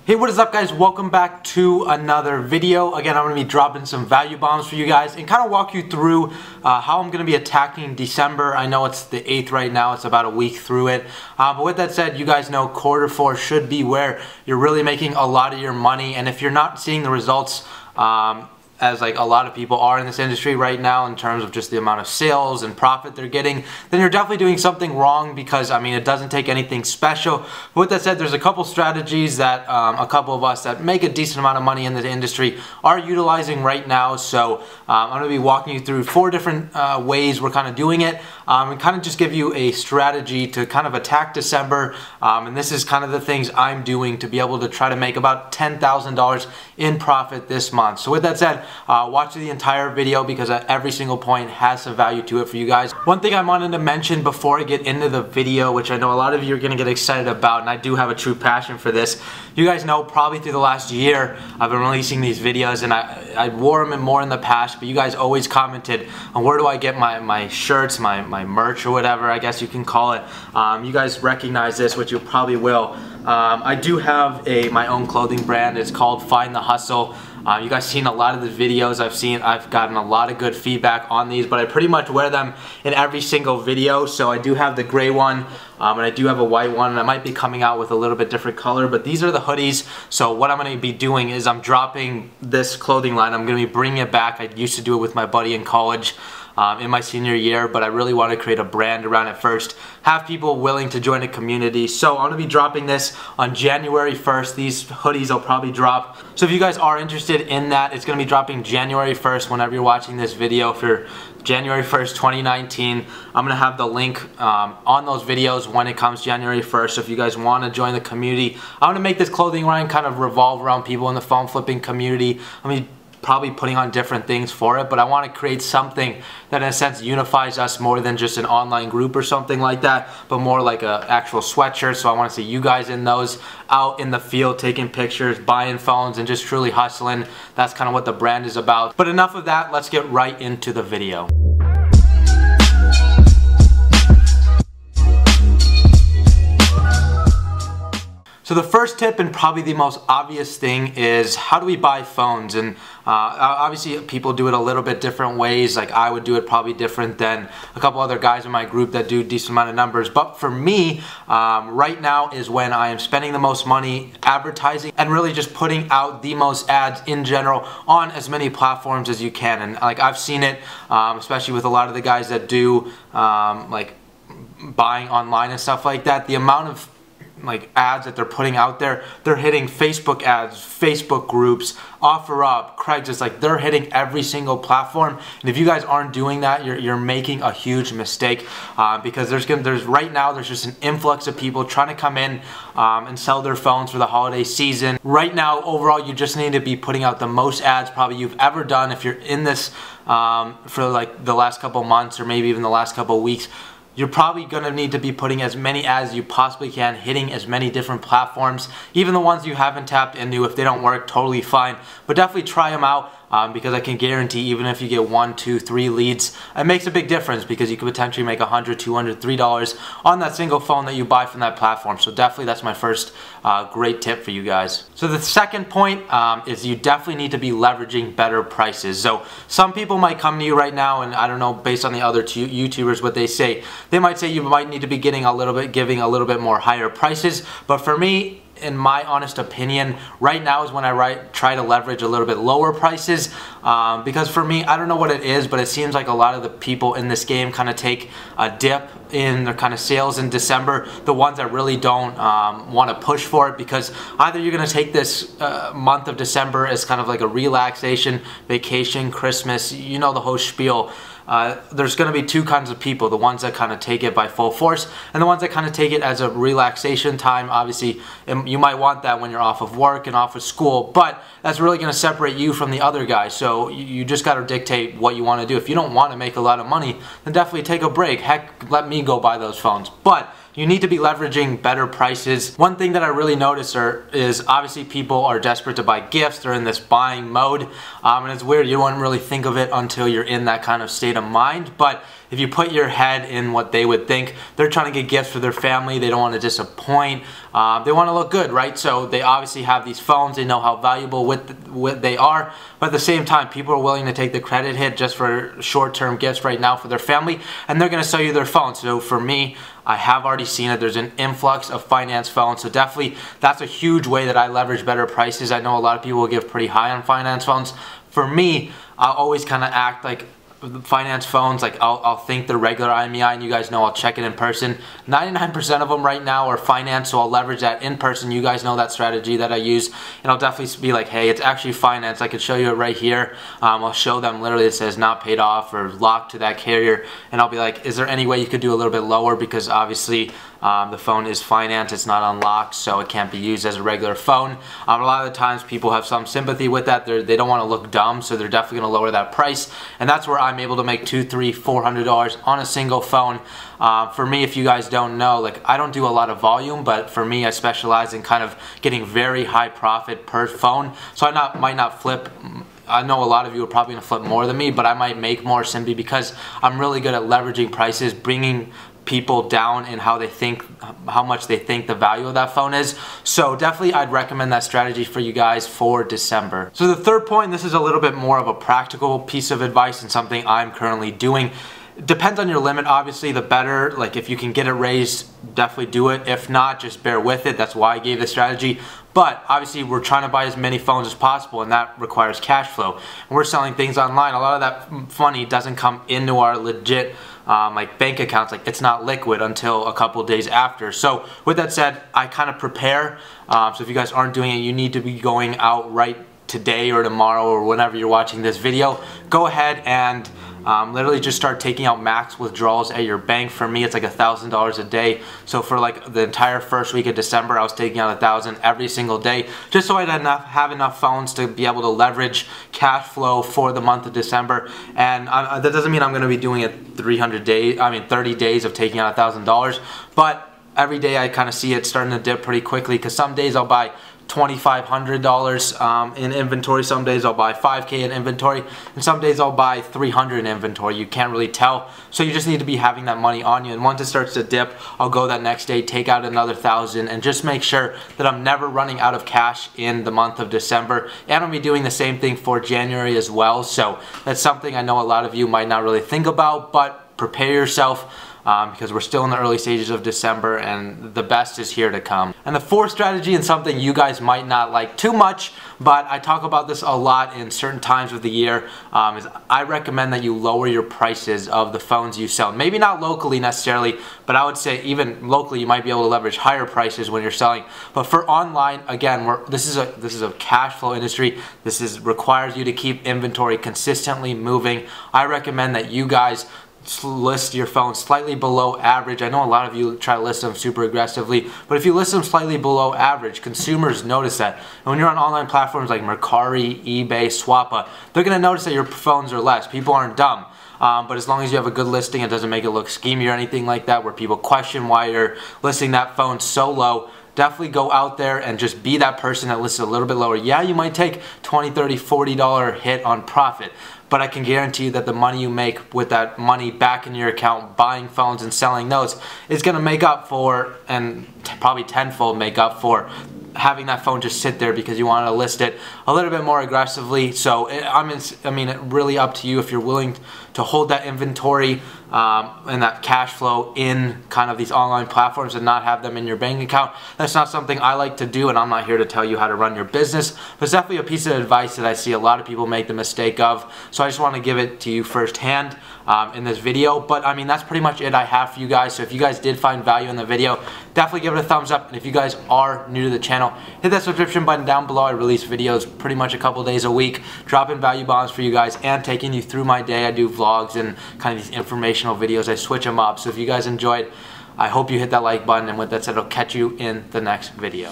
Hey, what is up guys? Welcome back to another video. Again, I'm going to be dropping some value bombs for you guys and kind of walk you through how I'm going to be attacking December. I know it's the 8th right now. It's about a week through it. But with that said, you guys know quarter four should be where you're really making a lot of your money. And if you're not seeing the results as like a lot of people are in this industry right now in terms of just the amount of sales and profit they're getting, then you're definitely doing something wrong, because I mean, it doesn't take anything special. But with that said, there's a couple strategies that a couple of us that make a decent amount of money in the industry are utilizing right now. So I'm going to be walking you through 4 different ways we're kind of doing it, and kind of just give you a strategy to kind of attack December. And this is kind of the things I'm doing to be able to try to make about $10,000 in profit this month. So with that said, watch the entire video, because every single point has some value to it for you guys. One thing I wanted to mention before I get into the video, which I know a lot of you are going to get excited about, and I do have a true passion for this. You guys know probably through the last year I've been releasing these videos, and I wore them more in the past, but you guys always commented on where do I get my shirts, my merch or whatever I guess you can call it. You guys recognize this, which you probably will. I do have my own clothing brand. It's called Find the Hustle. You guys seen a lot of the videos I've gotten a lot of good feedback on these, but I pretty much wear them in every single video. So I do have the gray one, and I do have a white one, and I might be coming out with a little bit different color, but these are the hoodies. So what I'm going to be doing is I'm dropping this clothing line. I'm going to be bringing it back. I used to do it with my buddy in college. In my senior year, but I really want to create a brand around it first, have people willing to join a community. So I'm going to be dropping this on January 1st. These hoodies will probably drop. So if you guys are interested in that, it's going to be dropping January 1st whenever you're watching this video for January 1st, 2019. I'm going to have the link on those videos when it comes January 1st. So if you guys want to join the community, I'm going to make this clothing line kind of revolve around people in the phone flipping community. Probably putting on different things for it, but I want to create something that in a sense unifies us more than just an online group or something like that, but more like an actual sweatshirt. So I want to see you guys in those, out in the field taking pictures, buying phones, and just truly hustling. That's kind of what the brand is about. But enough of that, let's get right into the video. So the first tip, and probably the most obvious thing, is how do we buy phones? And obviously people do it a little bit different ways. Like I would do it probably different than a couple other guys in my group that do a decent amount of numbers. But for me, right now is when I am spending the most money advertising and really just putting out the most ads in general on as many platforms as you can. And like I've seen it, especially with a lot of the guys that do like buying online and stuff like that, the amount of like ads that they're putting out there, they're hitting Facebook ads, Facebook groups, OfferUp, Craigslist, like they're hitting every single platform. And if you guys aren't doing that, you're making a huge mistake, because right now there's just an influx of people trying to come in and sell their phones for the holiday season. Right now, overall, you just need to be putting out the most ads probably you've ever done if you're in this for like the last couple months or maybe even the last couple weeks. You're probably going to need to be putting as many ads as you possibly can, hitting as many different platforms, even the ones you haven't tapped into. If they don't work, totally fine, but definitely try them out, because I can guarantee even if you get 1, 2, 3 leads, it makes a big difference, because you could potentially make $100, $200, $3 on that single phone that you buy from that platform. So definitely that's my first great tip for you guys. So the second point is you definitely need to be leveraging better prices. So some people might come to you right now, and I don't know, based on the other two YouTubers, what they say, they might say you might need to be giving a little bit more higher prices. But for me, in my honest opinion, right now is when I try to leverage a little bit lower prices, because for me, I don't know what it is, but it seems like a lot of the people in this game kind of take a dip in their kind of sales in December, the ones that really don't want to push for it, because either you're going to take this month of December as kind of like a relaxation, vacation, Christmas, you know the whole spiel. There's going to be 2 kinds of people, the ones that kind of take it by full force and the ones that kind of take it as a relaxation time. Obviously, you might want that when you're off of work and off of school, but that's really going to separate you from the other guys. So you just got to dictate what you want to do. If you don't want to make a lot of money, then definitely take a break. Heck, let me go buy those phones. But you need to be leveraging better prices. One thing that I really notice is obviously people are desperate to buy gifts. They're in this buying mode, and it's weird. You wouldn't really think of it until you're in that kind of state of mind. But if you put your head in what they would think, they're trying to get gifts for their family. They don't want to disappoint. they want to look good, right? So they obviously have these phones, they know how valuable what they are, but at the same time, people are willing to take the credit hit just for short-term gifts right now for their family, and they're going to sell you their phone. So for me, I have already seen it. There's an influx of finance phones, so definitely that's a huge way that I leverage better prices. I know a lot of people will give pretty high on finance phones. For me, I'll always kind of act like finance phones, like I'll think the regular IMEI, and you guys know I'll check it in person. 99% of them right now are finance, so I'll leverage that in person. You guys know that strategy that I use, and I'll definitely be like, hey, it's actually finance. I could show you it right here. I'll show them literally it says not paid off or locked to that carrier, and I'll be like, is there any way you could do a little bit lower, because obviously the phone is finance, it's not unlocked, so it can't be used as a regular phone. A lot of the times people have some sympathy with that. They don't want to look dumb, so they're definitely going to lower that price, and that's where I'm able to make $200, $300, $400 on a single phone. For me, if you guys don't know, like I don't do a lot of volume, but for me, I specialize in kind of getting very high profit per phone, so I might not flip. I know a lot of you are probably going to flip more than me, but I might make more simply because I'm really good at leveraging prices, bringing people down in how much they think the value of that phone is. So definitely I'd recommend that strategy for you guys for December. So the third point, this is a little bit more of a practical piece of advice and something I'm currently doing. Depends on your limit, obviously. The better, like if you can get it raised, definitely do it. If not, just bear with it. That's why I gave the strategy. But obviously we're trying to buy as many phones as possible, and that requires cash flow. And we're selling things online. A lot of that money doesn't come into our legit like bank accounts. Like it's not liquid until a couple of days after. So with that said, I kind of prepare. So if you guys aren't doing it, you need to be going out right today or tomorrow or whenever you're watching this video. Go ahead and literally just start taking out max withdrawals at your bank. For me, it's like $1,000 a day. So for like the entire first week of December, I was taking out $1,000 every single day, just so I'd have enough phones to be able to leverage cash flow for the month of December. And that doesn't mean I'm going to be doing it 30 days of taking out $1,000, but every day I kind of see it starting to dip pretty quickly, because some days I'll buy $2,500 in inventory, some days I'll buy $5K in inventory, and some days I'll buy $300 in inventory. You can't really tell, so you just need to be having that money on you. And once it starts to dip, I'll go that next day, take out another $1,000, and just make sure that I'm never running out of cash in the month of December. And I'll be doing the same thing for January as well. So that's something I know a lot of you might not really think about, but prepare yourself. Because we're still in the early stages of December and the best is here to come. And the fourth strategy, and something you guys might not like too much, but I talk about this a lot in certain times of the year, is I recommend that you lower your prices of the phones you sell. Maybe not locally necessarily, but I would say even locally you might be able to leverage higher prices when you're selling. But for online, again, this is a cash flow industry. This requires you to keep inventory consistently moving. I recommend that you guys list your phone slightly below average. I know a lot of you try to list them super aggressively, but if you list them slightly below average, consumers notice that. And when you're on online platforms like Mercari, eBay, Swappa, they're going to notice that your phones are less. People aren't dumb. But as long as you have a good listing, it doesn't make it look schemy or anything like that, where people question why you're listing that phone so low. Definitely go out there and just be that person that lists a little bit lower. Yeah, you might take $20, $30, $40 hit on profit, but I can guarantee you that the money you make with that money back in your account, buying phones and selling those, is going to make up for, and probably tenfold make up for, having that phone just sit there because you want to list it a little bit more aggressively. So I mean, really up to you if you're willing to hold that inventory and that cash flow in kind of these online platforms and not have them in your bank account. That's not something I like to do, and I'm not here to tell you how to run your business, but it's definitely a piece of advice that I see a lot of people make the mistake of. So I just want to give it to you firsthand in this video. But I mean, that's pretty much it I have for you guys. So if you guys did find value in the video, definitely give it a thumbs up. And if you guys are new to the channel, hit that subscription button down below. I release videos pretty much a couple days a week, dropping value bombs for you guys and taking you through my day. I do vlogs and kind of these informational videos. I switch them up. So if you guys enjoyed, I hope you hit that like button. And with that said, I'll catch you in the next video.